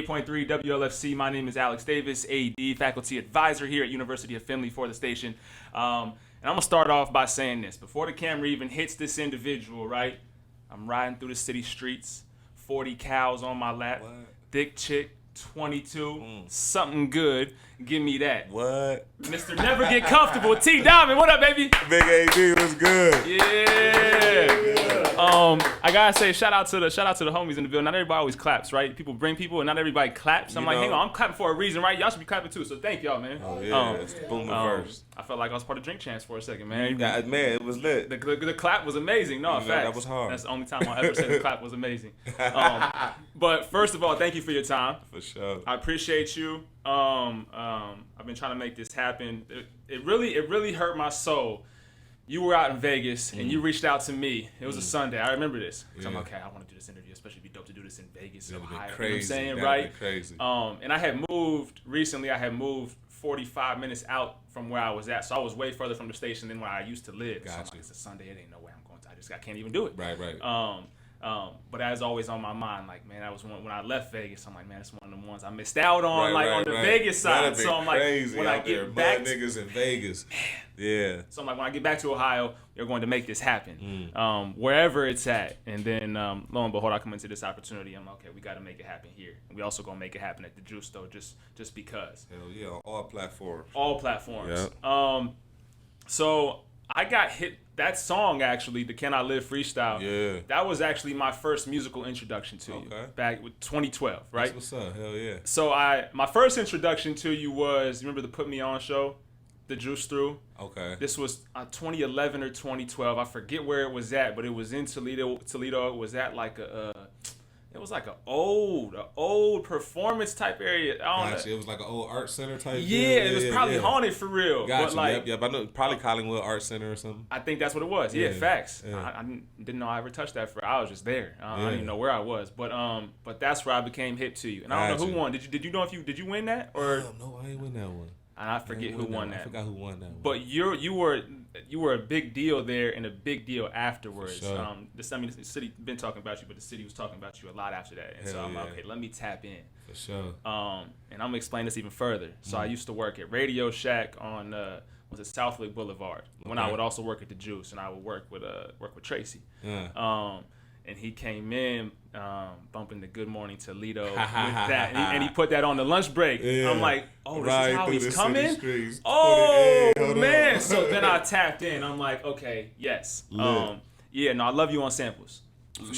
88.3 WLFC. My name is Alex Davis, AD, faculty advisor here at University of Findlay for the station. And I'm going to start off by saying this. Before the camera even hits this individual, right? I'm riding through the city streets, 40 cows on my lap, thick chick, 22, something good. Give me that. What? Mr. Never Get Comfortable, T Diamond. What up, baby? Big AD was good. Yeah. I gotta say, shout out to the homies in the building. Not everybody always claps, right? People bring people, and not everybody claps. I'm like, hang on, I'm clapping for a reason, right? Y'all should be clapping too. So thank y'all, man. Oh yeah, it's booming first. I felt like I was part of Drink Chance for a second, man. Man, it was lit. The clap was amazing. No, facts. That was hard. That's the only time I'll ever say the clap was amazing. But first of all, thank you for your time. For sure. I appreciate you. I've been trying to make this happen. It really hurt my soul. You were out in Vegas and you reached out to me. It was a Sunday. I remember this. Yeah. I'm like, okay, I want to do this interview, especially it'd be dope to do this in Vegas, Ohio. Crazy. You know what I'm saying, That'd right? be crazy. And I had moved recently. I had moved 45 minutes out from where I was at, so I was way further from the station than where I used to live. Gotcha. So I'm like, it's a Sunday. It ain't no way I'm going to. I can't even do it. Right. But as always on my mind, like, man, that was when I left Vegas. I'm like, man, it's one of the ones I missed out on, on the Vegas side. So I'm like, when I get back, niggas in Vegas, yeah. So I'm like, when I get back to Ohio, you're going to make this happen, wherever it's at. And then lo and behold, I come into this opportunity. I'm like, okay, we got to make it happen here. And we also gonna make it happen at the Juice, though, just because. Hell yeah, all platforms. All platforms. Yeah. So I got hit. That song, actually, the Can I Live freestyle, that was actually my first musical introduction to you back with 2012, right? That's what's up, hell yeah. So my first introduction to you was, remember the Put Me On show, the Juice Through? Okay. This was 2011 or 2012. I forget where it was at, but it was in Toledo. It was at like it was like an old performance type area. Gotcha. It was like an old art center type. Yeah, it was probably haunted for real. Gotcha. But like, yep. I know, probably Collingwood Art Center or something. I think that's what it was. Yeah, facts. Yeah. I didn't know I ever touched that I was just there. I didn't even know where I was. But that's where I became hip to you. And I don't know who won. Did you know did you win that or? No, I ain't win that one. And I forget who won that. I forgot who won that one. But you were a big deal there and a big deal afterwards. Sure. The city been talking about you, but the city was talking about you a lot after that. And so I'm like, okay, let me tap in. For sure. And I'm gonna explain this even further. So I used to work at Radio Shack on was it Southwick Boulevard when I would also work at the Juice, and I would work with Tracy. Yeah. And he came in bumping the Good Morning Toledo with that, and he put that on the lunch break. Yeah. I'm like, oh, this is how he's coming? Streets, oh, man. So then I tapped in. I'm like, okay, yes. Yeah, no, I love you on samples.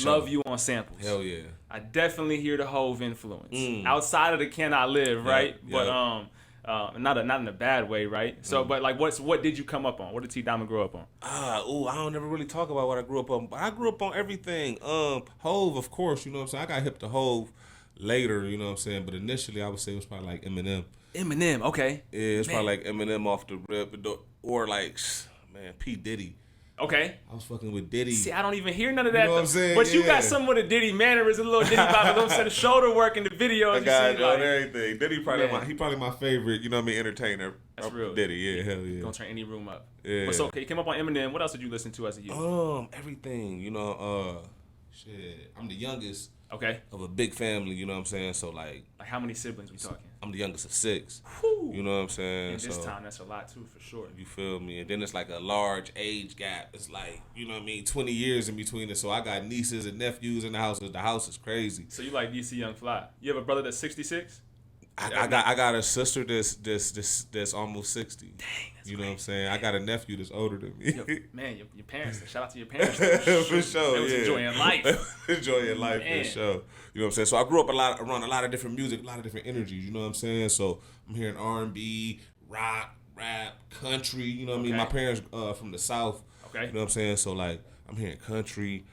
Love you on samples. Hell yeah. I definitely hear the Hove influence. Outside of the Can I Live, right? Yeah. But not in a bad way, right? So, but like, what did you come up on? What did T Diamond grow up on? I don't ever really talk about what I grew up on, but I grew up on everything. Hove, of course, you know what I'm saying. I got hip to Hove later, you know what I'm saying. But initially, I would say it was probably like Eminem. Eminem, okay. Yeah, it's probably like Eminem off the rip, or like, man, P Diddy. Okay. I was fucking with Diddy. See, I don't even hear none of that. You know what I'm saying? But you got some of the Diddy mannerisms, a little Diddy vibe, a little set of shoulder work in the videos. I got everything. Diddy probably my favorite, you know what I mean, entertainer. That's real. Diddy, yeah, hell yeah. Gonna turn any room up. Yeah. But so, okay, you came up on Eminem. What else did you listen to as a youth? Everything, you know, I'm the youngest of a big family, you know what I'm saying? So like how many siblings we talking? I'm the youngest of 6. Whew. You know what I'm saying? And this time, that's a lot too, for sure. You feel me? And then it's like a large age gap. It's like, you know what I mean, 20 years in between us. So I got nieces and nephews in the house. The house is crazy. So you like DC Young Fly. You have a brother that's 66? I got a sister that's almost 60. Dang, that's you know what I'm saying? I got a nephew that's older than me. Your parents. Shout out to your parents. For sure, they was enjoying life. Enjoying life, for sure. You know what I'm saying? So I grew up around a lot of different music, a lot of different energies. You know what I'm saying? So I'm hearing R&B, rock, rap, country. You know what I mean? My parents from the South. Okay. You know what I'm saying? So like I'm hearing country,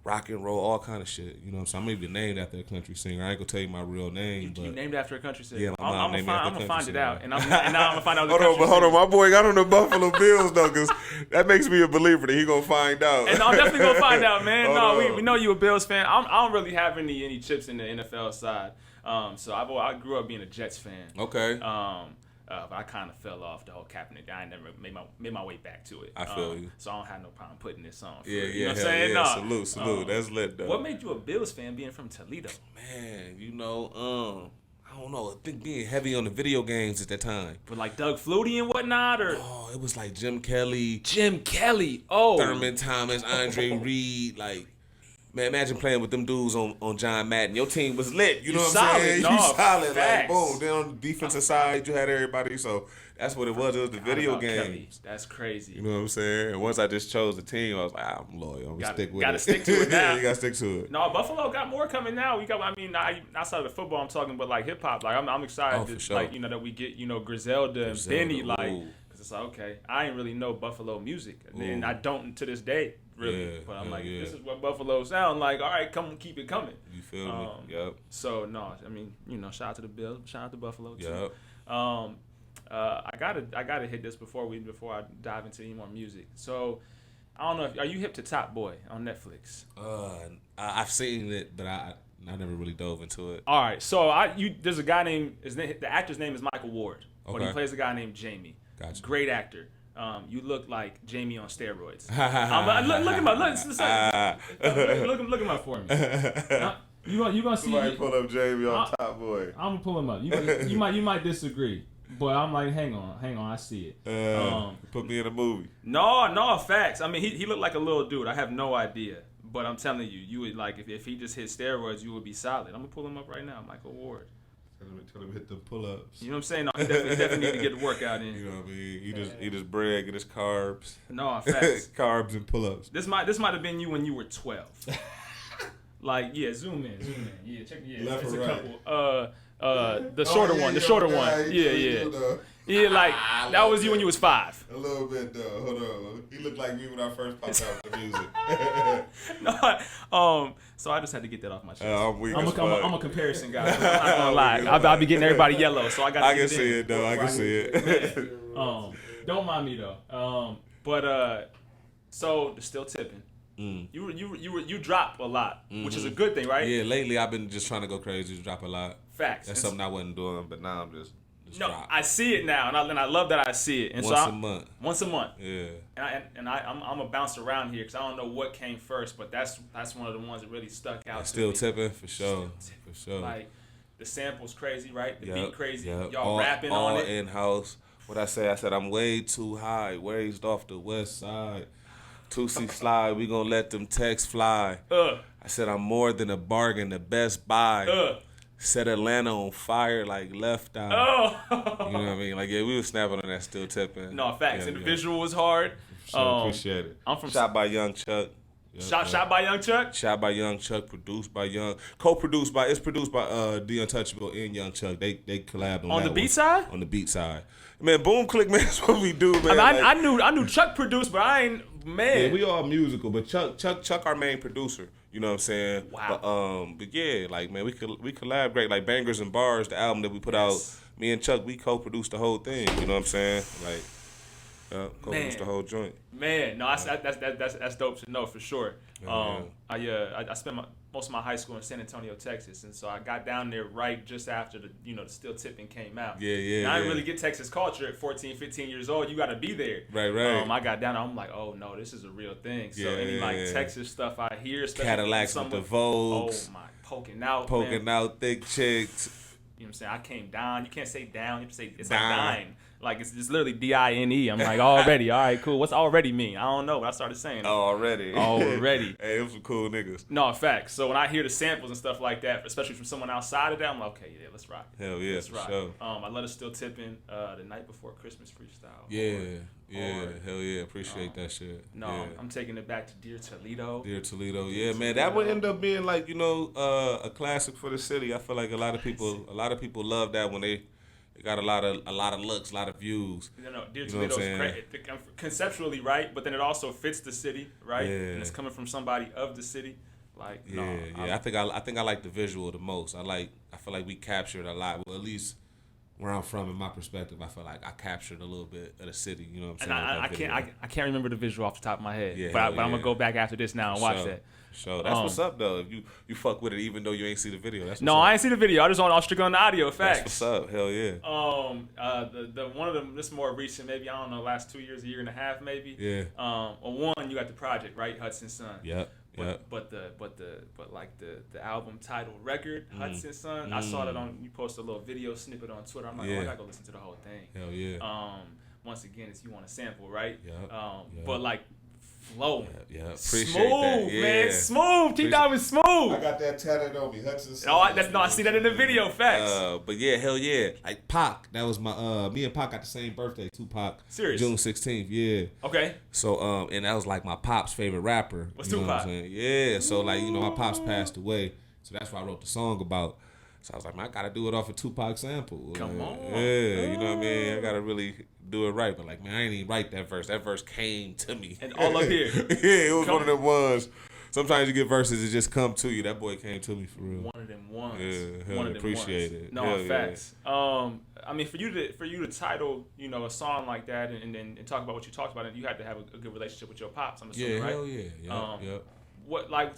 rock and roll, all kind of shit. You know what I'm saying? I'm even named after a country singer. I ain't gonna tell you my real name. You named after a country singer? Yeah, I'm gonna find it out. And now I'm gonna find out. Hold on, my boy got on the Buffalo Bills though, cause that makes me a believer that he gonna find out. And I'm definitely gonna find out, man. We know you a Bills fan. I don't really have any chips in the NFL side. So I grew up being a Jets fan. Okay. But I kind of fell off the whole Kaepernick. I never made my way back to it. I feel you. So I don't have no problem putting this on. Yeah, you know what I'm hell saying? Yeah. No. Salute. That's lit though. What made you a Bills fan being from Toledo? Man, I don't know. I think being heavy on the video games at that time. But like Doug Flutie and whatnot, or oh, it was like Jim Kelly, oh, Thurman Thomas, Andre Reed, like. Man, imagine playing with them dudes on John Madden. Your team was lit. You know what I'm saying? No, you solid. facts. Like, boom. Then on the defensive side, you had everybody. So that's what it was. It was the video games. Kelly. That's crazy. You know what I'm saying? And once I just chose the team, I was like, I'm loyal. I'm going to stick with it. Gotta stick to it now. You got to stick to it. No, Buffalo got more coming now. Outside of the football, I'm talking about like hip hop. Like I'm excited for that, sure. like, that we get, Griselda and Benny, like, because it's like, okay, I ain't really know Buffalo music. And I don't to this day. Really, yeah, but I'm like, this is what Buffalo sound like. All right, come keep it coming. You feel me? Yep. So no, I mean, shout out to the Bills, shout out to Buffalo too. Yep. I gotta hit this before I dive into any more music. So I don't know, are you hip to Top Boy on Netflix? I've seen it, but I never really dove into it. All right, so there's a guy named the actor's name is Michael Ward, but he plays a guy named Jamie. Gotcha. Great actor. You look like Jamie on steroids. Look him up. Look him up for me. You gonna see? Somebody pull up Jamie on Top Boy. I'm gonna pull him up. You might disagree, but I'm like, hang on, I see it. Put me in a movie. No facts. I mean, he looked like a little dude. I have no idea, but I'm telling you, you would like if he just hit steroids, you would be solid. I'm gonna pull him up right now, Michael Ward. Tell him hit the pull-ups. You know what I'm saying? No, he definitely need to get the workout in. You know what I mean? Eat his bread, get his carbs. No, facts. Carbs and pull-ups. This might have been you when you were 12. Like, yeah, zoom in. Yeah, check. Yeah, left it's or a right? couple. The shorter one. Yeah. Yeah, like that was you when you was 5. A little bit though. Hold on. He looked like me when I first popped out with the music. No, so I just had to get that off my chest. I'm a comparison guy. I'm not gonna lie. I'll be getting everybody yellow, so I got. I can see it though. I can see it. Don't mind me though. So the still tipping. You drop a lot, which is a good thing, right? Yeah, lately I've been just trying to go crazy, just drop a lot. Facts. That's something I wasn't doing, but now I'm just drop. I see it now, and I love that I see it. And once a month. Yeah. And I'm gonna bounce around here because I don't know what came first, but that's one of the ones that really stuck out. Still tipping for sure. For sure. Like the sample's crazy, right? The beat crazy. Yep. Y'all rapping on it. All in house. What I said I'm way too high, raised off the west side. 2C slide, we gonna let them texts fly. I said I'm more than a bargain, the best buy. Set Atlanta on fire like Left Eye. You know what I mean? Like, yeah, we was snapping on that still tipping. No, facts. And the visual was hard. Appreciate it. I'm from Shot by Young Chuck. Shot by Young Chuck? Shot by Young Chuck, produced by co-produced by, it's produced by The Untouchable and Young Chuck. They collabed on the beat side? On the beat side. Man, BoomClick, man, that's what we do, man. I mean, I knew Chuck produced, but I ain't, man. Yeah, we all musical, but Chuck our main producer. You know what I'm saying? Wow. But yeah, like, man, we collaborate, like Bangers and Bars, the album that we put out. Me and Chuck, we co-produced the whole thing. You know what I'm saying? Like, co-produced the whole joint. Man, no, that's dope to know for sure. I spent most of my high school in San Antonio, Texas, and so I got down there right just after the still tipping came out. Yeah. And I didn't really get Texas culture at 14, 15 years old. You got to be there. Right. I got down there, I'm like, oh no, this is a real thing. So any Texas stuff I hear, especially Cadillacs with the Vogues. Oh my, poking out, thick chicks. You know what I'm saying? I came down. You can't say down. You have to say it's Dine. like dying. Like it's just literally DINE. I'm like already. All right, cool. What's already mean? I don't know. But I started saying it. Already. Hey, them some cool niggas. No, facts. So when I hear the samples and stuff like that, especially from someone outside of that, I'm like, okay, yeah, let's rock. Hell yeah, let's rock. Sure. I let us still tipping the night before Christmas freestyle. Yeah. Hell yeah. Appreciate that shit. No, yeah. I'm taking it back to Dear Toledo. Yeah, man. That would end up being like, a classic for the city. I feel like a lot of people love that when they got a lot of looks, a lot of views. Dear Toledo's great. Conceptually, right? But then it also fits the city, right? Yeah. And it's coming from somebody of the city. Like, I think I like the visual the most. I feel like we captured a lot. Well, at least where I'm from, in my perspective, I feel like I captured a little bit of the city. You know what I'm saying? And I can't remember the visual off the top of my head. Yeah, but I'm gonna go back after this now and watch that. So that's what's up though. If you fuck with it, even though you ain't see the video. That's what's no, up. I ain't see the video. I just on strictly on the audio. Facts. That's what's up. Hell yeah. The one of them, this more recent, maybe I don't know, last 2 years, a year and a half, maybe. Yeah. One, you got the project, right? Hudson's Son. Yep. But like the album title record, Hudson's Son. I saw that you posted a little video snippet on Twitter. I'm like, I gotta go listen to the whole thing. Hell yeah. Once again, it's you want a sample, right? Yeah. But like flow. Yeah. Appreciate smooth, that. Yeah. Man. Smooth. T-Diamond smooth. I got that tatted on me. Hudson's Son. I see that in the video. Facts. But yeah, hell yeah. Like Pac, that was my me and Pac got the same birthday, Tupac. Serious? June 16th, yeah. Okay. So and that was like my pop's favorite rapper. What's you know Tupac? what I'm saying? Yeah. So like, my pops passed away. So that's why I wrote the song about. So I was like, man, I gotta do it off a Tupac sample. Come on. Yeah, you know what I mean? I gotta really do it right. But like, man, I ain't even write that verse. That verse came to me. And all up here. Yeah, it was one of them ones. Sometimes you get verses that just come to you. That boy came to me for real. One of them ones. Yeah, hell, one of them appreciate ones. it. No, hell facts. Yeah. I mean, for you to title, a song like that and talk about what you talked about, and you had to have a good relationship with your pops. I'm assuming, right? Hell yeah. Yep. What like?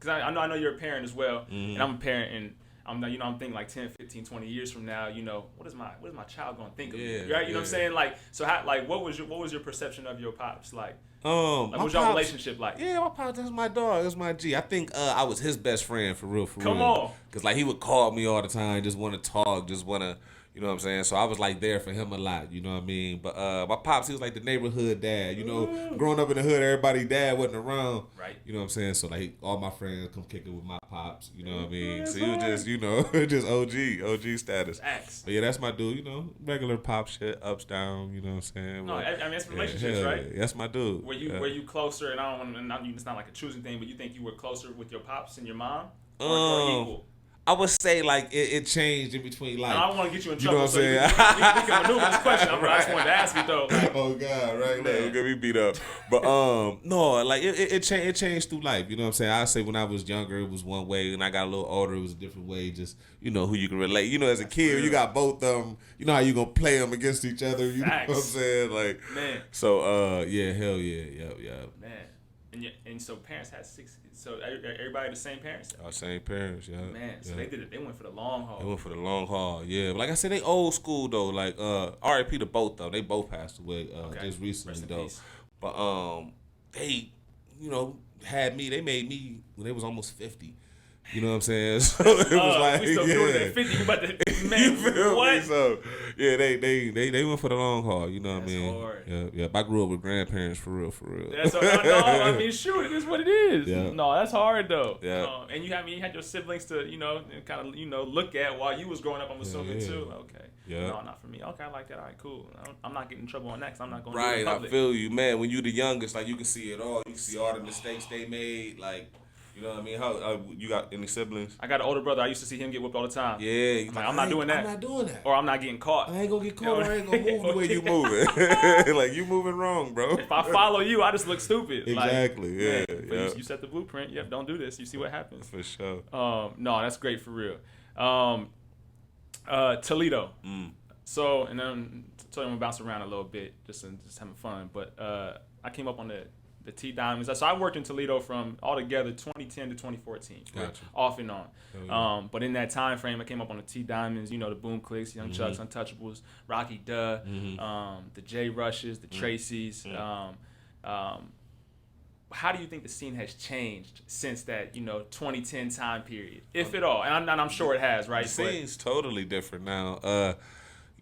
Because I know you're a parent as well, and I'm a parent, and I'm thinking like 10, 15, 20 years from now, what is my child gonna think of me, right? You know what I'm saying? Like, so how, like, what was your perception of your pops like? What was your relationship like? Yeah, my pops, that's my dog. That's my G. I think I was his best friend for real. Come on. Because like he would call me all the time, just want to talk, just want to, you know what I'm saying? So I was like there for him a lot, you know what I mean? But my pops, he was like the neighborhood dad, growing up in the hood, everybody's dad wasn't around. Right. You know what I'm saying? So like all my friends come kicking with my pops, you know what I mean? That's So he was just, just OG status. Facts. But yeah, that's my dude, regular pop shit, ups, down, you know what I'm saying? No, I mean, it's relationships, right? Yeah, that's my dude. Were you closer, and I don't want to, it's not like a choosing thing, but you think you were closer with your pops and your mom? Or equal? I would say like it changed in between like. I don't want to get you in trouble. You know what I'm saying? You can maneuver this question. I just wanted to ask you though. Like, oh God, right? Don't get me beat up. But no, like it changed through life. You know what I'm saying? I say when I was younger, it was one way, and I got a little older, it was a different way. Just who you can relate. As a kid, you got both of them. You know how you gonna play them against each other. You know what I'm saying? Like, man. So yeah, hell yeah, yep. Man, and so parents had 6. So everybody the same parents? Our same parents, yeah. Man, so they did it. They went for the long haul. They went for the long haul, yeah. But like I said, they old school though. Like R.I.P. to both though. They both passed away just recently though. Peace. But they, had me. They made me when they was almost 50. You know what I'm saying? So it was like, we still doing that 50. You about to, man, what? Me? So yeah, they went for the long haul. You know what I mean? Hard. Yeah. I grew up with grandparents for real. That's hard. No, I mean, shoot, it is what it is. Yeah. No, that's hard though. Yeah. And you had your siblings to kind of look at while you was growing up. I'm assuming too. Okay. Yeah. No, not for me. Okay, I like that. All right, cool. I'm not getting in trouble on that. 'Cause I'm not going to do it in public. I feel you, man. When you the youngest, like you can see it all. You can see all the mistakes they made, like. You know what I mean? How you got any siblings? I got an older brother. I used to see him get whipped all the time. Yeah. I'm not doing that. I'm not doing that. Or I'm not getting caught. I ain't gonna get caught. I ain't gonna move the way you moving. Like you moving wrong, bro. If I follow you, I just look stupid. Exactly. Like, you set the blueprint. Yep. Don't do this. You see what happens. For sure. No, that's great for real. Toledo. So, and then I'm gonna bounce around a little bit, just having fun. But I came up on the T Diamonds. So I worked in Toledo from altogether 2010 to 2014, gotcha. Off and on. But in that time frame, I came up on the T Diamonds. The BoomClicks, Young Chucks, Untouchables, Rocky Duh, the J Rushes, the Tracys. How do you think the scene has changed since that 2010 time period, if at all? And I'm sure it has, right? The scene's totally different now.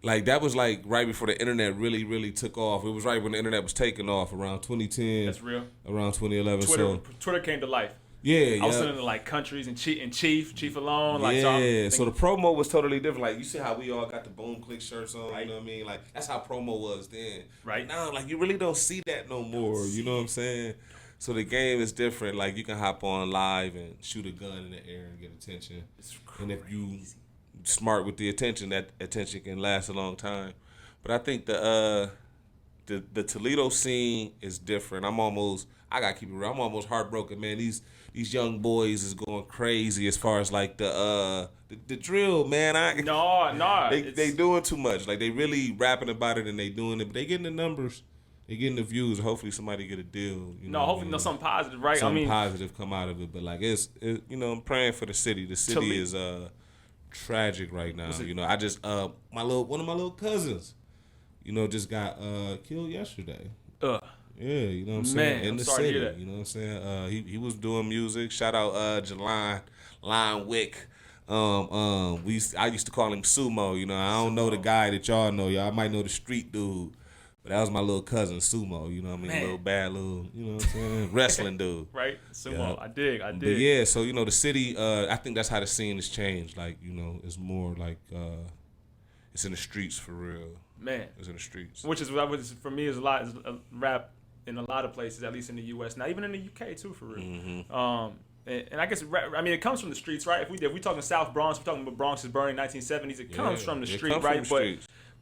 Like that was like right before the internet really, really took off. It was right when the internet was taking off around 2010. That's real. Around 2011. Twitter came to life. Yeah. I was listening to like countries and Chief alone. Like, yeah. So the promo was totally different. Like you see how we all got the BoomClick shirts on. Right. You know what I mean? Like that's how promo was then. Right. Now, like you really don't see that no more. You know what I'm saying? So the game is different. Like you can hop on live and shoot a gun in the air and get attention. It's crazy. And if you smart with the attention, that attention can last a long time. But I think the the Toledo scene is different. I gotta keep it real. I'm almost heartbroken, man. These young boys is going crazy as far as like the drill, man. No, they doing too much. Like they really rapping about it and they doing it, but they getting the numbers, they getting the views. Hopefully somebody get a deal. Hopefully something positive, right? Something positive come out of it. But like I'm praying for the city. The city is tragic right now. I just one of my little cousins, just got killed yesterday. Yeah, you know what I'm saying? In the city. You know what I'm saying? He was doing music. Shout out Jelon Wick. I used to call him Sumo. I don't know the guy that y'all know. Y'all might know the street dude. But that was my little cousin Sumo, little bad little, you know what I'm saying? Wrestling dude. Right? Sumo. Yeah. I dig. But yeah, so the city, I think that's how the scene has changed. Like, it's more like it's in the streets for real. Man. It's in the streets. Which is for me is rap in a lot of places, at least in the US, now even in the UK too, for real. Mm-hmm. And I guess it comes from the streets, right? If we talking South Bronx, we're talking about Bronx is burning 1970s. It comes from the street, right?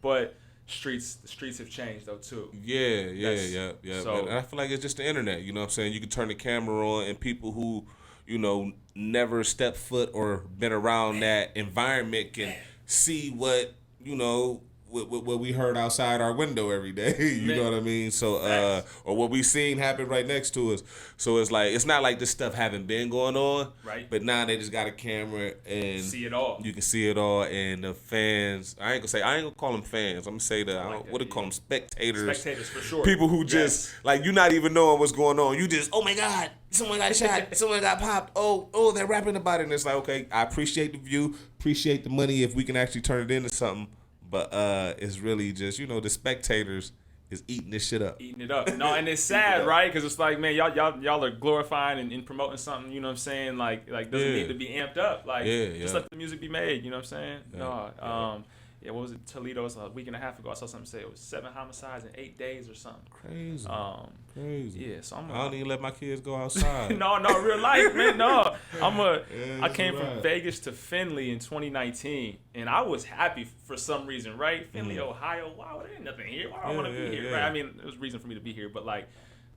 But the streets have changed though too. Yeah. So, and I feel like it's just the internet. You know what I'm saying? You can turn the camera on, and people who never stepped foot or been around that environment can see what what we heard outside our window every day. You know what I mean? So, or what we seen happen right next to us. So it's like, it's not like this stuff haven't been going on. Right. But now they just got a camera and see it all. You can see it all. And the fans, I ain't gonna call them fans. I'm gonna say what do you call them? Spectators. Spectators for sure. People who just, like, you not even knowing what's going on. You just, oh my God, someone got shot. Someone got popped. Oh, they're rapping about it. And it's like, okay, I appreciate the view, appreciate the money if we can actually turn it into something. But it's really just, the spectators is eating this shit up. Eating it up. No, and it's sad, right? Because it's like, man, y'all are glorifying and promoting something, you know what I'm saying? Like doesn't need to be amped up. Like, just let the music be made, you know what I'm saying? What was it? Toledo, it was a week and a half ago. I saw something say it was 7 homicides in 8 days or something. Crazy. Crazy. Yeah, so I don't even let my kids go outside. No, real life, man. No, I came from Vegas to Findlay in 2019, and I was happy for some reason, right? Findlay, Ohio. Wow, there ain't nothing here. Why do I want to be here? Right? I mean, there was a reason for me to be here, but like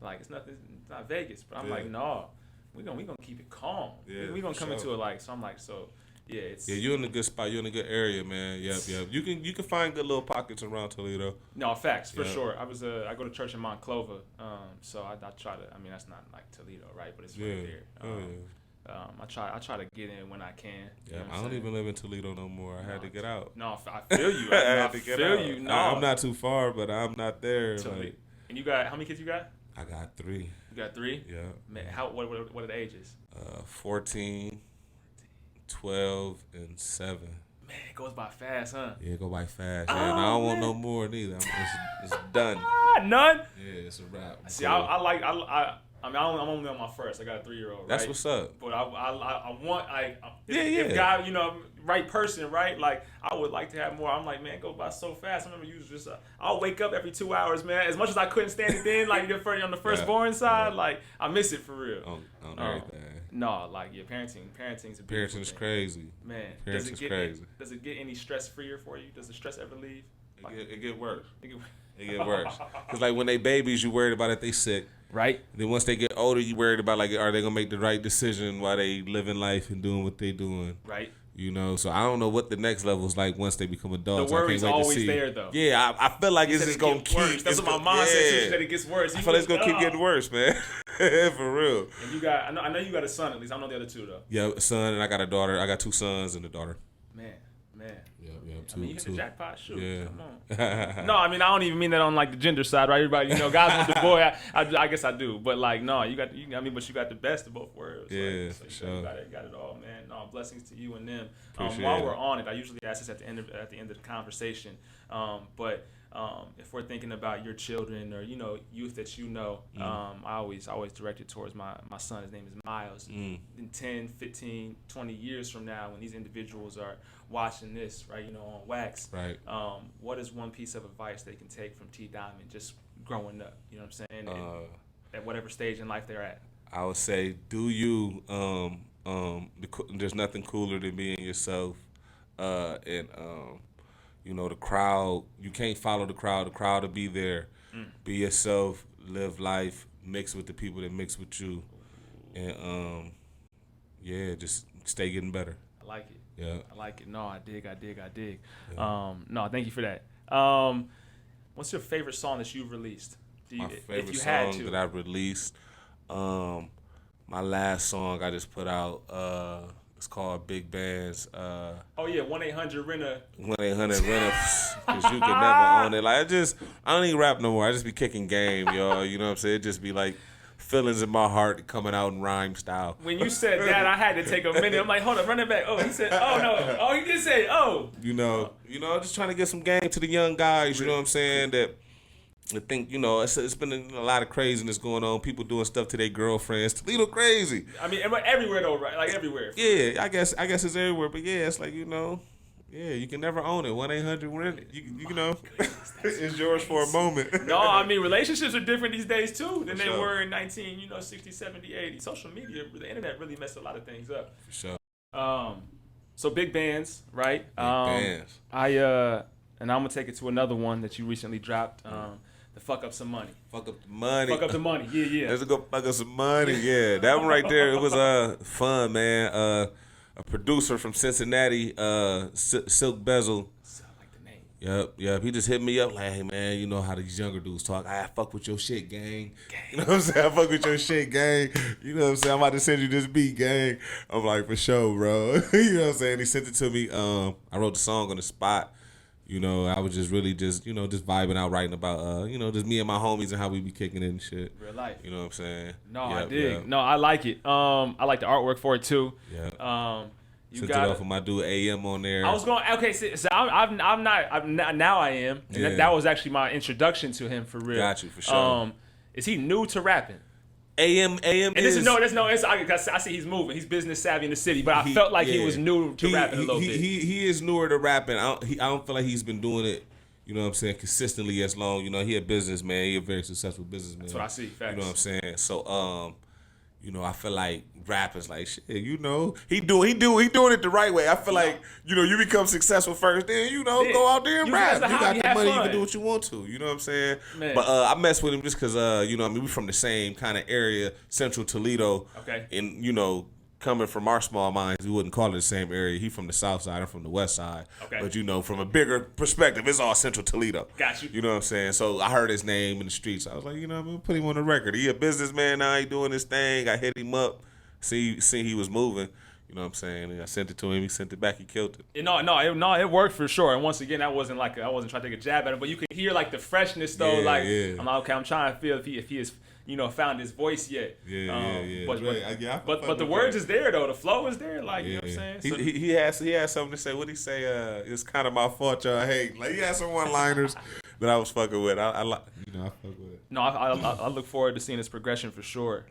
it's nothing. It's not Vegas. But I'm like, no, we gonna keep it calm. Yeah, we gonna come into it so I'm like, so. Yeah, you're in a good spot. You're in a good area, man. Yep. You can find good little pockets around Toledo. No, facts for sure. I go to church in Monclova, so I try to. I mean, that's not like Toledo, right? But it's right there. I try to get in when I can. Yeah, I don't even live in Toledo no more. I had to get out. No, I feel you. I had to get out. You. No, I'm not too far, but I'm not there. And you got how many kids you got? I got 3. You got 3? Yeah. Man, what are the ages? 14. 12 and 7. Man, it goes by fast, huh? Yeah, it go by fast. Yeah, and I don't want no more neither. It's done. None? Yeah, it's a wrap. See, I'm only on my first. I got a 3-year-old. Right? That's what's up. But I want if God, right person, right? Like I would like to have more. I'm like, man, it goes by so fast. I remember you was just I'll wake up every 2 hours, man. As much as I couldn't stand it then, like on the firstborn side, like I miss it for real. On everything. No, like parenting's a Parenting is crazy. Man, parenting is crazy. Does it get any stress freer for you? Does the stress ever leave? It get worse. It get worse. Cause like when they babies, you worried about if they sick. Right. Then once they get older, you worried about like, are they gonna make the right decision while they living life and doing what they doing? Right. So I don't know what the next level is like once they become adults. The worry's always there, though. Yeah, I feel like it's just gonna keep. That's what my mom said. She said it gets worse. I feel like it's gonna keep getting worse, man. For real. And you got, I know you got a son at least. I don't know the other 2 though. Yeah, a son and I got a daughter. I got 2 sons and a daughter. Man. Yeah. I mean, you hit the jackpot. Shoot. Yeah. Come on. No, I mean, I don't even mean that on like the gender side, right? Everybody, guys want the boy. I guess I do, but like, no, but you got the best of both worlds. Yeah, like, for sure. You got it all, man. No, blessings to you and them. Appreciate while it. we're on it, I usually ask this at the end of the conversation. But if we're thinking about your children or youth that I always direct it towards my son. His name is Miles. In 10, 15, 20 years from now, when these individuals are watching this, right, on wax, right, what is one piece of advice they can take from T Diamond just growing up? You know what I'm saying? At whatever stage in life they're at. I would say, do you. There's nothing cooler than being yourself, and the crowd. You can't follow the crowd. The crowd will be there. Be yourself, live life, mix with the people that mix with you, and just stay getting better. I like it. Yeah. I like it. No, I dig. Yeah. No, thank you for that. What's your favorite song that you've released? My favorite song that I've released, my last song I just put out, it's called Big Bands. Oh yeah, 1-800-RENTA. 1-800-RENTA, because you can never own it. Like I don't even rap no more. I just be kicking game, y'all. You know what I'm saying? It just be like feelings in my heart coming out in rhyme style. When you said that, I had to take a minute. I'm like, hold on, run it back. Oh, he said, oh no. Oh, he did say, oh. You know, just trying to get some game to the young guys. You know what I'm saying? That I think, it's been a lot of craziness going on. People doing stuff to their girlfriends. Toledo crazy. I mean, everywhere though, right? Like everywhere. Yeah, I guess it's everywhere. But yeah, it's like, yeah, you can never own it. 1-800-RENTA. You know, it's yours for a moment. No, I mean, relationships are different these days too than they sure. were in 60, 70, 80. Social media, the internet really messed a lot of things up. For sure. So big bands, right? Big bands. And I'm gonna take it to another one that you recently dropped. The Fuck Up Some Money. Fuck up the money. Fuck Up the Money. Yeah. Let's go fuck up some money. Yeah, that one right there. It was fun, man. A producer from Cincinnati, Silk Bezel. I like the name. Yep. He just hit me up like, hey man, you know how these younger dudes talk. I fuck with your shit, gang. You know what I'm saying? I fuck with your shit, gang. You know what I'm saying? I'm about to send you this beat, gang. I'm like, for sure, bro. You know what I'm saying? He sent it to me. I wrote the song on the spot. I was just really just vibing out, writing about, just me and my homies and how we be kicking it and shit. Real life. You know what I'm saying? No, I dig. Yep. No, I like it. I like the artwork for it too. Yeah. Sent it off with my dude AM on there. I was going, okay, so I'm not, now I am. And that was actually my introduction to him for real. Got you, for sure. Is he new to rapping? AM and this is I see he's moving. He's business savvy in the city, but I felt like he was new to rapping a little bit. He is newer to rapping. I don't feel like he's been doing it, you know what I'm saying, consistently as long. He a businessman. He a very successful businessman. That's what I see. Facts. You know what I'm saying? So I feel like rap is like shit. He doing it the right way. I feel like you become successful first, then go out there and rap. You got the money, you can do what you want to. You know what I'm saying? Man. But I mess with him just because we from the same kind of area, Central Toledo. Okay. And coming from our small minds, we wouldn't call it the same area. He from the south side, I'm from the west side. Okay. But from a bigger perspective, it's all Central Toledo. Got you. You know what I'm saying? So I heard his name in the streets. I was like, I'm gonna put him on the record. He a businessman now. He doing his thing. I hit him up. See he was moving. You know what I'm saying? And I sent it to him. He sent it back. He killed it. It worked for sure. And once again, I wasn't trying to take a jab at him, but you could hear like the freshness though. Yeah. I'm like, okay, I'm trying to feel if he has found his voice yet. Yeah. But the words is there though. The flow is there. Like you know what I'm saying. So, he has something to say. What he say? It's kind of my fault y'all hate. Like he had some one-liners that I was fucking with. I fuck with it. No, I look forward to seeing his progression for sure.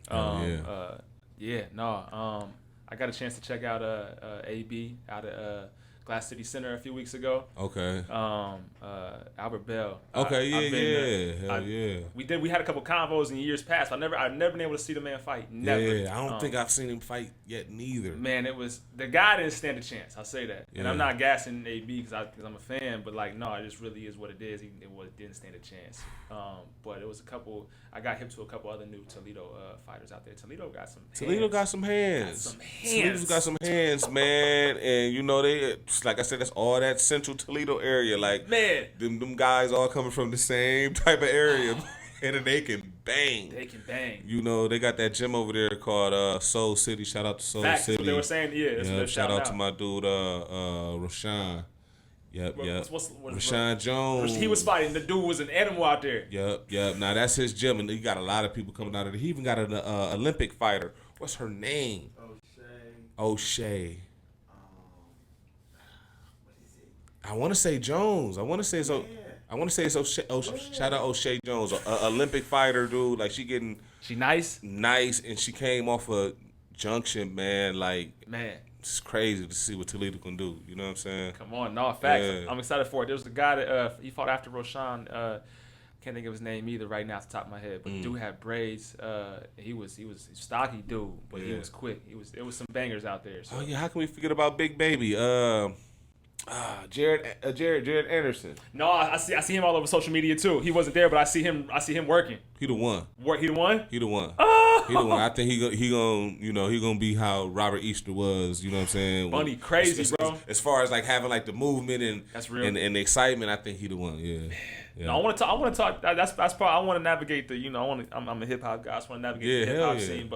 I got a chance to check out AB out at Glass City Center a few weeks ago. Okay. Albert Bell. Okay, hell yeah. We had a couple convos in years past. I've never been able to see the man fight. Never. Yeah, I don't think I've seen him fight yet neither. Man, the guy didn't stand a chance. I'll say that. And I'm not gassing AB because I'm a fan, but it just really is what it is. It didn't stand a chance. But it was I got hip to a couple other new Toledo fighters out there. Toledo got some hands. Toledo's got some hands, man. And they, like I said, that's all that Central Toledo area. Like, man, them guys all coming from the same type of area. And they can bang. They got that gym over there called Soul City. Shout out to Soul City. That's what they were saying. Yeah. Shout out to my dude, Rashawn. Yep. Rashawn Jones. He was fighting. The dude was an animal out there. Yep. Now that's his gym, and he got a lot of people coming out of there. He even got an Olympic fighter. What's her name? O'Shea. What is it? I want to say Jones. I want to say it's O'Shea. Shout out O'Shea Jones, Olympic fighter, dude. Like she nice, and she came off a junction, man. Like man. It's crazy to see what Toledo can do. You know what I'm saying? Come on, no facts. Yeah. I'm excited for it. There was the guy that he fought after Roshan. Can't think of his name either right now off the top of my head. But the dude had braids. He was a stocky dude, but he was quick. There was some bangers out there. So. Oh yeah, how can we forget about Big Baby? Jared Anderson. No, I see him all over social media too. He wasn't there, but I see him working. He the one. He the one? He the one. Oh! He the one. I think he gonna be how Robert Easter was. You know what I'm saying? Funny, crazy, bro. As far as like having like the movement and that's real. And the excitement, I think he the one. Yeah. No, I want to talk. That's part. I want to navigate the. I'm a hip hop guy. I just want to navigate the hip hop scene.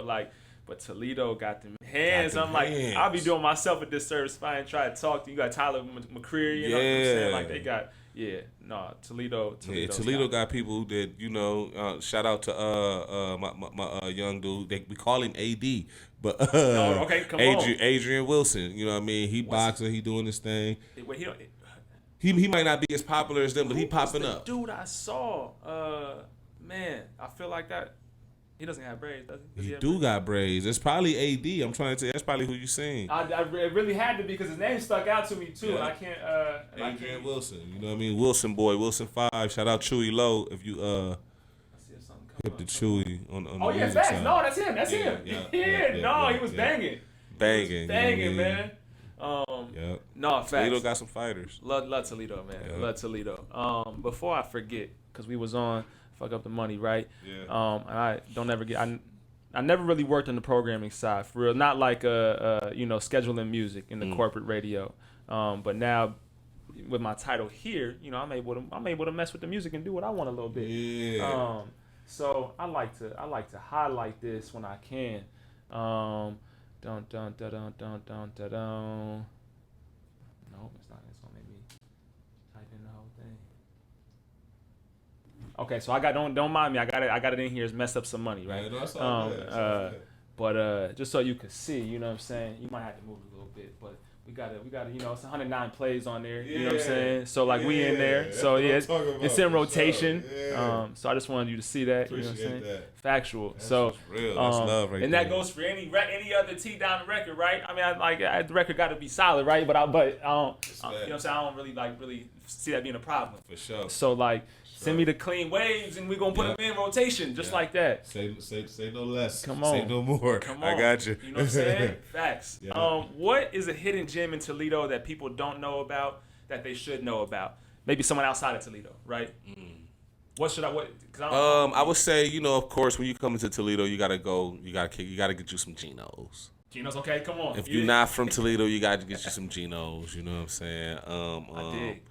But Toledo got them hands. I'm like, I'll be doing myself a disservice if I ain't try to talk to you. You got Tyler McCreary. You know what I'm saying? Like they got. Yeah, no, Toledo got people that shout out to my young dude. We call him AD, but okay, come on. Adrian Wilson. You know what I mean? He boxing. He doing this thing. Wait, he might not be as popular as them, but he popping up. Dude, I saw. Man, I feel like that. He doesn't have braids, does he? He do got braids. It's probably AD. I'm trying to say that's probably who you seen. It really had to be because his name stuck out to me too, and I can't. Adrian Wilson. You know what I mean? Wilson boy, Wilson 5. Shout out Chewy Low if you hip the Chewy on oh the yeah, music facts. side. No, that's him. That's him. He was banging. Banging, man. No, facts. Toledo got some fighters. Love Toledo, man. Yep. Love Toledo. Before I forget, because we was on Fuck Up the Money, right? Yeah. And I don't ever get. I never really worked on the programming side for real. Not like scheduling music in the corporate radio. But now with my title here, I'm able to mess with the music and do what I want a little bit. Yeah. So I like to highlight this when I can. Dun dun dun dun dun dun dun dun. No, it's not. It's gonna make me type in the whole thing. Okay, so I got don't mind me. I got it in here. It's messed up some money, right? Yeah, no, that's all good. But just so you can see, you know what I'm saying. You might have to move it a little bit, but we got it's 109 plays on there. You know what I'm saying. So like we in there. So yeah, it's in rotation. Yeah. So I just wanted you to see that. Appreciate you know what I'm saying. that. Factual. That's so real. That's love right and there. that goes for any other T down the record, right? I mean, the record got to be solid, right? But I don't. You know what I'm saying. I don't really see that being a problem. For sure. So like. Send me the clean waves and we're going to put them in rotation just like that. Say no less. Come on. Say no more. Come on. I got you. You know what I'm saying? Facts. Yeah. What is a hidden gem in Toledo that people don't know about that they should know about? Maybe someone outside of Toledo, right? What I would say, of course, when you come into Toledo, you got to get you some Genos. Genos, okay, come on. If you're not from Toledo, you got to get you some Genos, you know what I'm saying? I dig.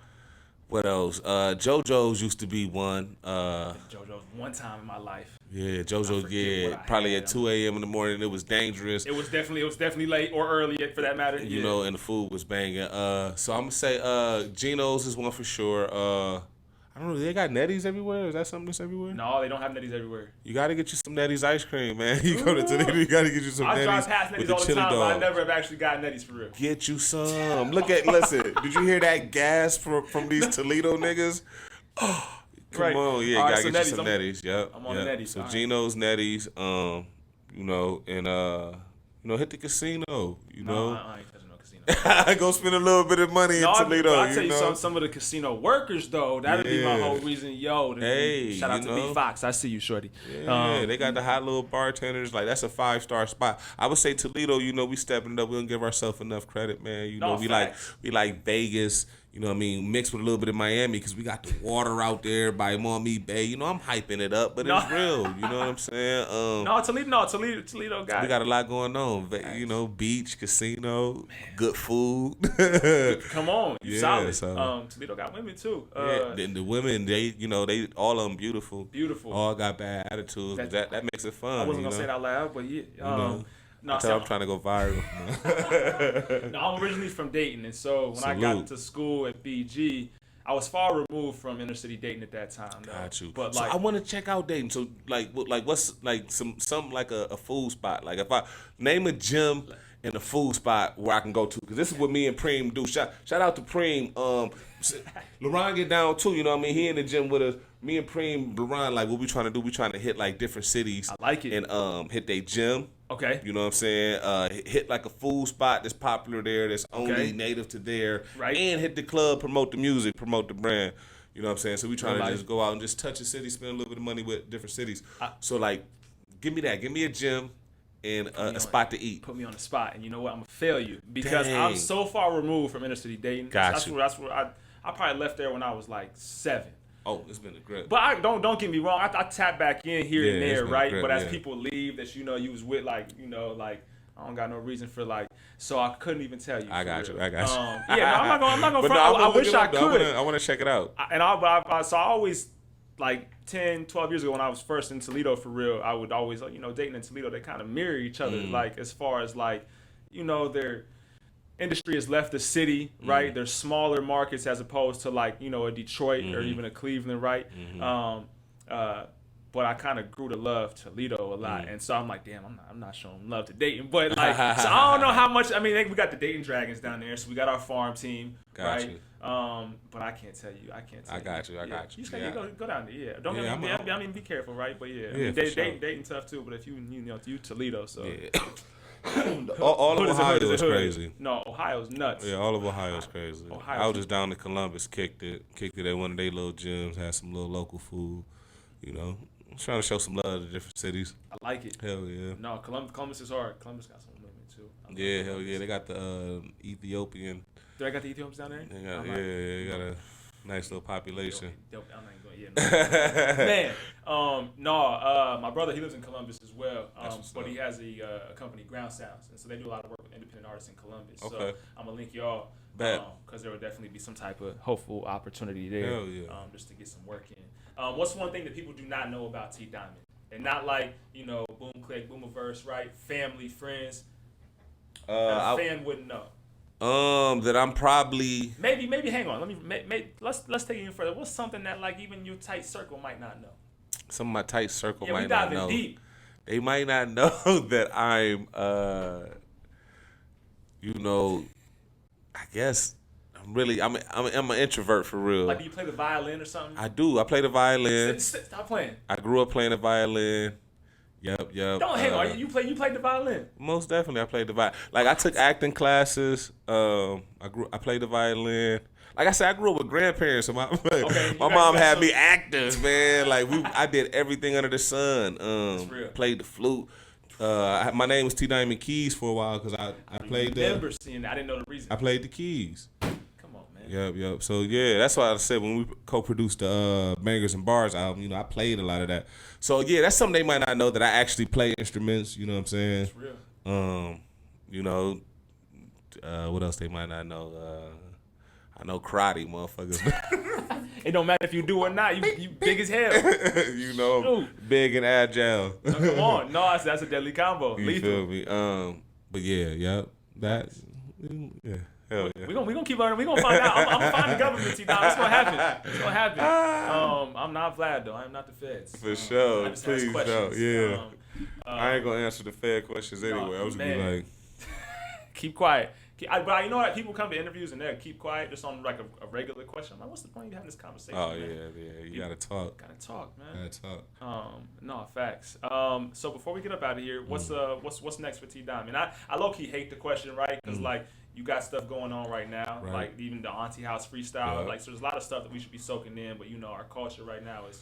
What else? JoJo's used to be one. JoJo's one time in my life. Yeah, JoJo. Probably at 2 a.m. in the morning. It was dangerous. It was definitely late or early for that matter. You know, and the food was banging. So I'm gonna say Geno's is one for sure. I don't know. They got Nettie's everywhere. Is that something that's everywhere? No, they don't have Nettie's everywhere. You gotta get you some Nettie's ice cream, man. You go to Toledo, you gotta get you some Nettie's. I drive past Nettie's all the time, but I never have actually got Nettie's for real. Get you some. Listen. Did you hear that gas from these Toledo niggas? Oh, come on, yeah, right, gotta get you some Nettie's. Yep. I'm on the Nettie's. So Geno's, Nettie's, and hit the casino. No, I ain't touching no casino. Go spend a little bit of money in Toledo. I'll tell you some of the casino workers though. That'd be my whole reason. Shout out to B Fox. I see you, shorty. Yeah, they got the hot little bartenders. Like that's a 5-star spot. I would say Toledo. We stepping it up. We don't give ourselves enough credit, man. We like Vegas. You know what I mean? Mixed with a little bit of Miami because we got the water out there by Maumee Bay. I'm hyping it up, but it's real. You know what I'm saying? Toledo got we got a lot going on. Beach, casino, good food. Come on, you solid. So, Toledo got women too. The women, they all of them beautiful. Beautiful. All got bad attitudes. That makes it fun. I wasn't gonna say it out loud, but yeah. I'm trying to go viral. No, I'm originally from Dayton, and so when I got to school at BG, I was far removed from inner city Dayton at that time. Though. Got you. But I want to check out Dayton. So what's like some like a food spot? Like if I name a gym and a food spot where I can go to, because this is what me and Preem do. Shout out to Preem. LaRon get down too. You know what I mean? He in the gym with us. Me and Preem, LaRon, like what we trying to do? We trying to hit like different cities. I like it. And hit their gym. Okay. You know what I'm saying? Hit like a food spot that's popular there, that's only native to there. Right. And hit the club, promote the music, promote the brand. You know what I'm saying? So we trying to just go out and just touch a city, spend a little bit of money with different cities. So like, give me that. Give me a gym and a spot to eat. Put me on the spot, and you know what? I'm gonna fail you because Dang. I'm so far removed from inner city dating. That's where I probably left there when I was like 7. Oh, it's been a grip. But don't get me wrong. I tap back in here and there, right? Grip, but as people leave, that you was with, like, I don't got no reason for, like, so I couldn't even tell you. I got you. Yeah, no, I'm not gonna front. No, I wish I could. I want to check it out. So I always, like 10, 12 years ago when I was first in Toledo for real, I would always, dating in Toledo, they kind of mirror each other, like as far as like, their industry has left the city, right? They're smaller markets as opposed to like, a Detroit or even a Cleveland, right? But I kind of grew to love Toledo a lot, and so I'm like, damn, I'm not showing love to dating, but like, so I don't know how much. I mean, we got the dating dragons down there, so we got our farm team, right? But I can't tell you. I got you. You just gotta go down there. Yeah, don't I mean, be careful, right? But yeah, I mean, dating tough too. But if you Toledo, so. Yeah. all of Ohio is crazy. No, Ohio's nuts. Yeah, all of Ohio's crazy. I was just down in Columbus, kicked it at one of their little gyms, had some little local food, trying to show some love to different cities. I like it. Hell yeah. No, Columbus is hard. Columbus got some women too. Yeah, hell yeah. They got the Ethiopian. Do I got the Ethiopians down there? They got a nice little population. I'm not even going. Man, my brother, he lives in Columbus as well. But he has a company, Ground Sounds, and so they do a lot of work with independent artists in Columbus. Okay. So I'm gonna link y'all. Because there will definitely be some type of hopeful opportunity there. Hell yeah. Just to get some work in. What's one thing that people do not know about T Diamond? And not like, BoomClick, Boomiverse, right? Family, friends. A fan wouldn't know. That I'm probably maybe. Hang on. Let's take it even further. What's something that like even your tight circle might not know? Some of my tight circle might not know. Deep. They might not know that I'm, I guess I'm an introvert for real. Like, do you play the violin or something? I do. I play the violin. Stop playing. I grew up playing the violin. Yep. Don't hang on. You played the violin. Most definitely, I played the violin. Like, I took acting classes. I played the violin. Like I said, I grew up with grandparents, so my mom had me actors, man. Like I did everything under the sun. Played the flute. My name was T Diamond Keys for a while because I played the. I remember seeing that. I didn't know the reason. I played the keys. Come on, man. Yep. So yeah, that's why I said when we co-produced the Bangers and Bars album, I played a lot of that. So yeah, that's something they might not know that I actually play instruments. You know what I'm saying? It's real. What else they might not know? I know karate, motherfuckers. It don't matter if you do or not. You big as hell. Big and agile. No, come on. No, that's a deadly combo. You Lethal. feel me? But yeah. Hell yeah. We gonna keep learning. We gonna find out. I'm gonna find the government. It's gonna happen. I'm not Vlad though. I am not the feds. For sure. Please don't. Yeah. I ain't gonna answer the Fed questions anyway. I was gonna be like, keep quiet. But you know what? People come to interviews and they'll keep quiet just on like a regular question. I'm like, what's the point of having this conversation? Oh, man? Yeah. You gotta talk. Gotta talk, man. Gotta talk. No, facts. So before we get up out of here, what's next for T Diamond? I low key hate the question, right? Because like you got stuff going on right now, right. Like even the Auntie House freestyle. Yeah. Like so, there's a lot of stuff that we should be soaking in. But our culture right now is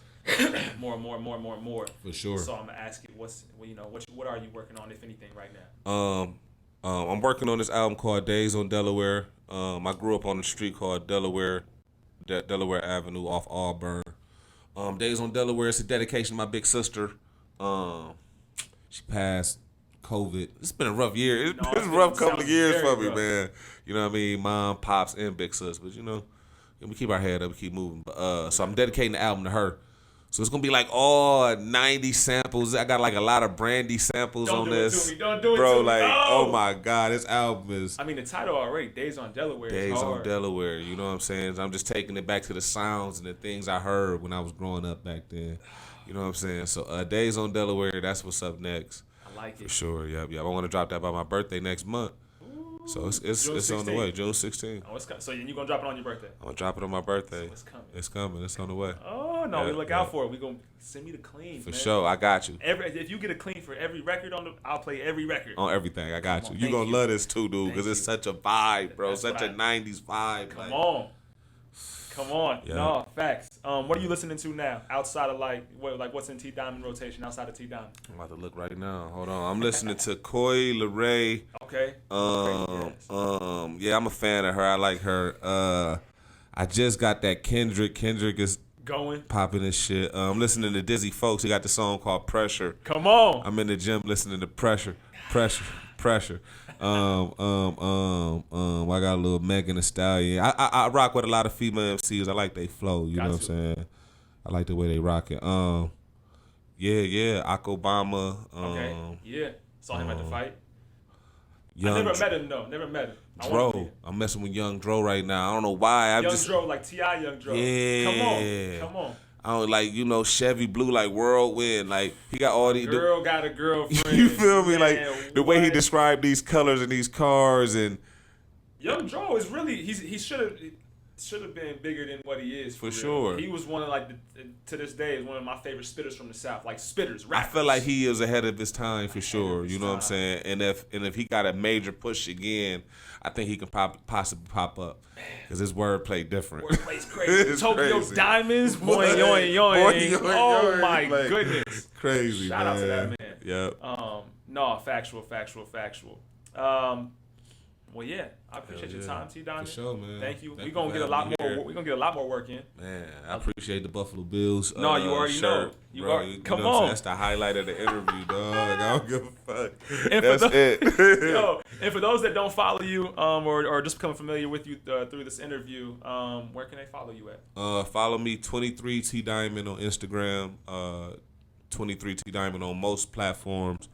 more and more. For sure. So I'm gonna ask you, what are you working on, if anything, right now? I'm working on this album called Days on Delaware. I grew up on a street called Delaware Avenue off Auburn. Days on Delaware is a dedication to my big sister. She passed COVID. It's been a rough year. It's been a rough couple of years for me, man. You know what I mean? Mom, pops, and big sis. But we keep our head up, we keep moving. So I'm dedicating the album to her. So it's gonna be like all 90 samples. I got like a lot of Brandy samples on this. Don't do it bro. To me. Like, no. Oh my God, this album is. I mean, the title already, Days on Delaware. Days on Delaware. You know what I'm saying? I'm just taking it back to the sounds and the things I heard when I was growing up back then. You know what I'm saying? So Days on Delaware. That's what's up next. I like it. For sure. Yep. I want to drop that by my birthday next month. So it's on the way, June 16th. Oh, so you're going to drop it on your birthday? I'm going to drop it on my birthday. So it's coming. It's coming. It's on the way. Oh, no. We look out for it. We're going to send me the clean, For sure. I got you. If you get a clean for every record, I'll play every record. On everything. I got you. You're going to love this too, dude, because it's such a vibe, bro. Such a 90s vibe. Come on. Come on. Yeah. No, facts. What are you listening to now? Outside of what's in T Diamond rotation outside of T Diamond? I'm about to look right now. Hold on. I'm listening to Coi Leray. Okay. Yeah, I'm a fan of her. I like her. I just got that Kendrick. Kendrick is going popping this shit. I'm listening to Dizzy Folks. He got the song called Pressure. Come on. I'm in the gym listening to Pressure. I got a little Megan Thee Stallion. I rock with a lot of female MCs. I like they flow. You know what I'm saying? I like the way they rock it. Yeah. Ak Obama. Okay. Yeah. Saw him at the fight. Young I never met him though. Never met him. Dro. I'm messing with Young Dro right now. I don't know why. Dro, like T.I. Young Dro. Yeah. Come on. I don't like, Chevy Blue like Whirlwind. Like he got all these. Girl got a girlfriend. You feel me? Man, like the way he described these colors and these cars and. Young Dro is really he should have been bigger than what he is. For sure. He was one of to this day is one of my favorite spitters from the South. Like spitters, rappers. I feel like he is ahead of his time for sure. You know what I'm saying? And if he got a major push again, I think he can possibly pop up because his wordplay different. Wordplay's crazy. Tokyo crazy. Diamonds, boy, yoing. Oh my goodness. Crazy. Shout out to that man. Yep. No, factual. Well, yeah, I appreciate your time, T Diamond. For sure, man. Thank you. We're for gonna get a lot having me more. here. We're gonna get a lot more work in. Man, I appreciate the Buffalo Bills. No, you already shirt, know. Bro, Come know what I'm saying? on. That's the highlight of the interview, dog. I don't give a fuck. And That's it. Yo, and for those that don't follow you, or just become familiar with you through this interview, where can they follow you at? Follow me 23 T Diamond on Instagram. 23 T Diamond on most platforms,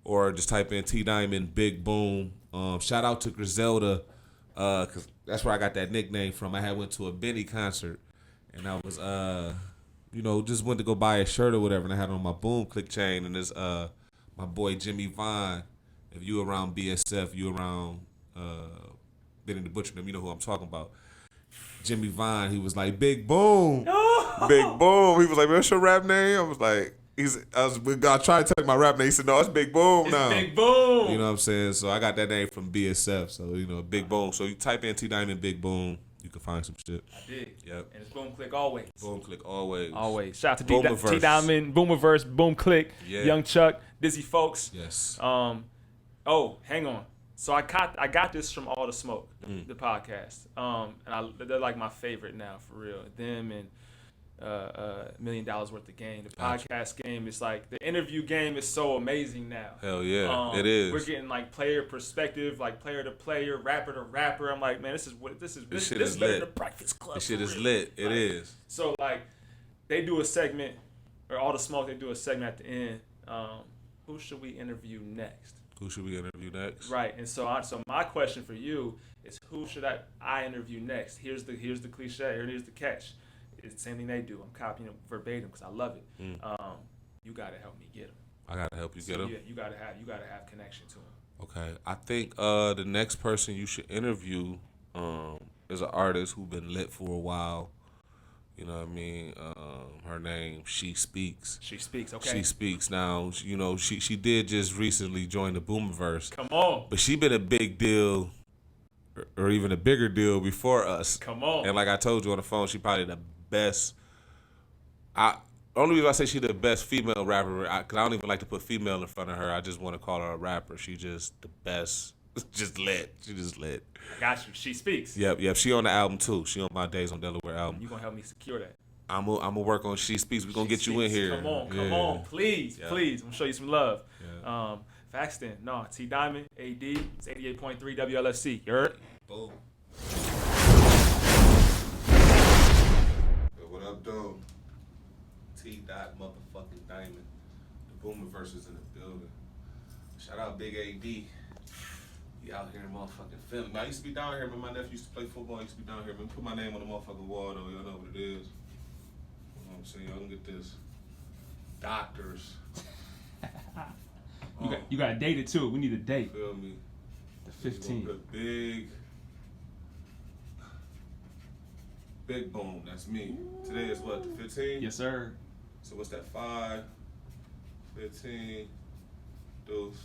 or just type in T Diamond Big Boom. Shout out to Griselda, cause that's where I got that nickname from. I went to a Benny concert, and I was just went to go buy a shirt or whatever, and I had it on my BoomClick chain, and this my boy Jimmy Vine. If you around BSF, you around Benny the Butcher, them, you know who I'm talking about. Jimmy Vine, he was like, Big Boom, Big Boom. He was like, what's your rap name? I was like. I tried to tell him my rap name. He said, no, it's Big Boom now. It's Big Boom. You know what I'm saying? So I got that name from BSF. So, Big Boom. So you type in T Diamond Big Boom, you can find some shit. I did. Yep. And it's BoomClick always. BoomClick always. Always. Shout out to Boomiverse. T Diamond, Boomiverse, BoomClick, Young Chuck, Dizzy Folks. Yes. Oh, hang on. So I got this from All the Smoke, the podcast. They're like my favorite now, for real. Them and $1 Million Worth of Game. The podcast game is like, the interview game is so amazing now. Hell yeah, it is. We're getting like player perspective, like player to player, rapper to rapper. I'm like, man, this is shit is better lit. than the Breakfast Club. This shit is real. lit. It is. So like, they do a segment, or All the Smoke, they do a segment at the end. Who should we interview next? Who should we interview next? Right, and so my question for you is, who should I interview next? Here's the cliche, or here's the catch. It's the same thing they do. I'm copying them verbatim because I love it. You gotta help me get them. I gotta help you get them. Yeah, you gotta have connection to them. Okay, I think the next person you should interview is an artist who's been lit for a while. You know what I mean? Her name, She Speaks. She Speaks, okay. She Speaks. Now, she did just recently join the Boomiverse. Come on. But she been a big deal, or even a bigger deal before us. Come on. And like I told you on the phone, she probably the best. Only reason I say she the best female rapper, because I don't even like to put female in front of her. I just want to call her a rapper. She just the best. Just lit. She just lit. I got you. She Speaks. Yep. She on the album too. She on My Days on Delaware album. You gonna help me secure that? I'm gonna work on She Speaks. We're gonna get you in here. Come on, please. I'm gonna show you some love. Yeah. Facts then. No, T Diamond, AD, it's 88.3 WLFC. You heard? Boom. What up, though? T. Motherfucking Diamond. The Boomiverse is in the building. Shout out Big AD. He out here in motherfucking Philly. I used to be down here, but my nephew used to play football. I used to be down here, but put my name on the motherfucking wall, though. Y'all know what it is. You know what I'm saying? Y'all can get this. Doctors. You got a date it too. We need a date. Feel me? The 15th. The big boom. That's me. Today is what, the 15th? Yes, sir. So what's that? 5, 15, deuce.